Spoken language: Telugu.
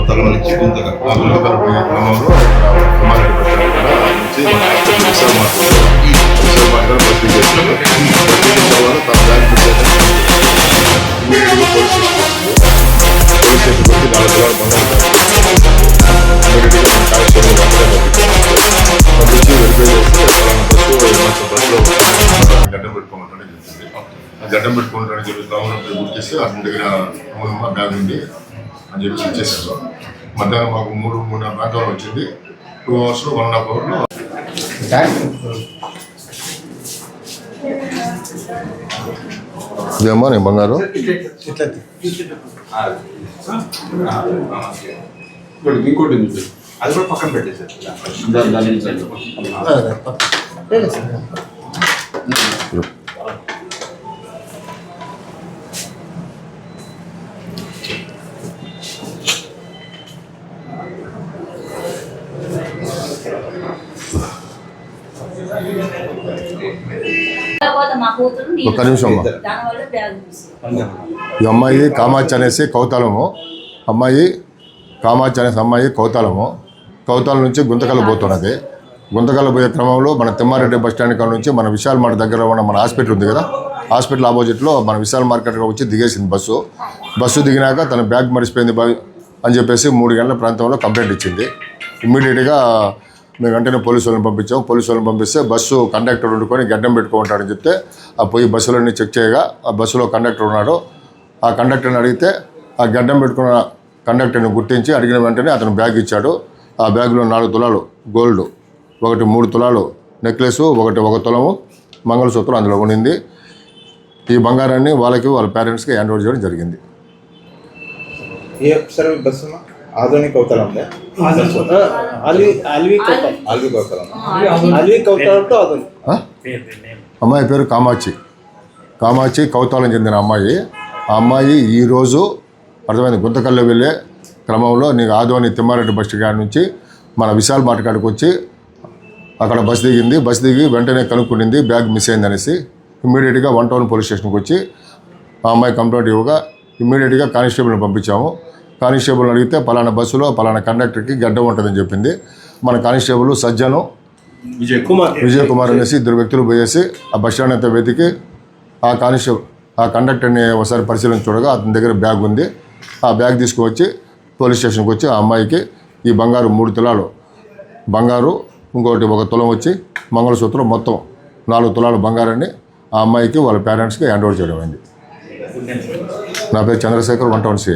కొత్తల నుంచి గుంతక ఆ గుంతకల పోయే క్రమంలో కుమారెడ్డి బస్ స్టాండ్ కూడా నుంచి మన విశాల్ మార్కెట్ బస్ దిగేస్తాడు. బస్ దిగిన తర్వాత తన బ్యాగ్ ఇమీడియట్గా పోలీస్ స్టేషన్కి వచ్చి 4 తులాల బంగారం ఇమీడియట్గా మన కానిస్టేబుల్ పంపించి వెరిఫై చేస్తే బస్సు బస్సులో గడ్డం పెట్టుకోమంటే జరిగింది. ఆ గడ్డం పెట్టుకోవడానికి జరుగుతామని గుర్తిస్తే అతని దగ్గర బ్యాగ్ ఉంది అని చెప్పి ఇచ్చేసారు. మధ్యాహ్నం మాకు 3:30 ప్రాంతంలో వచ్చింది. 2 అవర్స్లో 1.5 అవర్లో ఇదేమో నేను బంగారు ఇంకోటి అది కూడా పక్కన పెట్టేసారు. ఒక్క నిమిషం అమ్మా. ఈ అమ్మాయి కామాచి అనేసి కౌతాలము, అమ్మాయి కామాచి అనేసి అమ్మాయి కౌతాలము నుంచి గుంతకల్ పోతున్నది. గుంతకల్ పోయే క్రమంలో మన తిమ్మారెడ్డి బస్ స్టాండ్ కాడ నుంచి మన విశాల్ మార్కెట్ దగ్గర ఉన్న మన హాస్పిటల్ ఉంది కదా, హాస్పిటల్ ఆపోజిట్లో మన విశాల్ మార్కెట్ వచ్చి దిగేసింది బస్సు దిగినాక తన బ్యాగ్ మరిచిపోయింది అని చెప్పేసి 3 గంటల ప్రాంతంలో కంప్లైంట్ ఇచ్చింది. ఇమ్మీడియట్గా మేము వెంటనే పోలీసు వాళ్ళని పంపించాము. పోలీసు వాళ్ళని పంపిస్తే బస్సు కండక్టర్ వండుకొని గడ్డం పెట్టుకుంటాడని చెప్తే ఆ పోయి బస్సులన్నీ చెక్ చేయగా ఆ బస్సులో కండక్టర్ ఉన్నాడు. ఆ కండక్టర్ని అడిగితే ఆ గడ్డం పెట్టుకున్న కండక్టర్ని గుర్తించి అడిగిన వెంటనే అతను బ్యాగ్ ఇచ్చాడు. ఆ బ్యాగ్లో 4 తులాలు గోల్డ్, ఒకటి 3 తులాలు నెక్లెస్, ఒకటి 1 తులము మంగళసూత్రం అందులో ఉండింది. ఈ బంగారాన్ని వాళ్ళ పేరెంట్స్కి హ్యాండ్ ఓవర్ చేయడం జరిగింది. ఆధునిక కౌతలం అమ్మాయి పేరు కామాచి కౌతాలం చెందిన అమ్మాయి. ఆ అమ్మాయి ఈరోజు అర్థమైంది గుంతకల్లో వెళ్ళే క్రమంలో నీకు ఆదోని తిమ్మారెడ్డి బస్ స్టాండ్ నుంచి మన విశాల్ మార్కెట్కి వచ్చి అక్కడ బస్ దిగి వెంటనే కనుక్కునింది బ్యాగ్ మిస్ అయిందనేసి. ఇమ్మీడియట్గా 1 టౌన్ పోలీస్ స్టేషన్కి వచ్చి ఆ అమ్మాయి కంప్లైంట్ ఇవ్వగా ఇమ్మీడియట్గా కానిస్టేబుల్ని పంపించాము. కానిస్టేబుల్ని అడిగితే పలానా బస్సులో పలానా కండక్టర్కి గడ్డం ఉంటుందని చెప్పింది. మన కానిస్టేబుల్ సజ్జను విజయ్ కుమార్ అనేసి 2 వ్యక్తులు పోయేసి ఆ బస్ స్టాండ్ అంతా వెతికి ఆ కండక్టర్ని ఒకసారి పరిశీలన చూడగా అతని దగ్గర బ్యాగ్ ఉంది. ఆ బ్యాగ్ తీసుకువచ్చి పోలీస్ స్టేషన్కి వచ్చి ఆ అమ్మాయికి ఈ బంగారు 3 తులాలు బంగారు, ఇంకోటి 1 తులం వచ్చి మంగళసూత్రం, మొత్తం 4 తులాలు బంగారాన్ని ఆ అమ్మాయికి వాళ్ళ పేరెంట్స్కి హ్యాండ్ ఓవర్ చేయడం అయింది. నా పేరు చంద్రశేఖర్, 1 టౌన్ సి.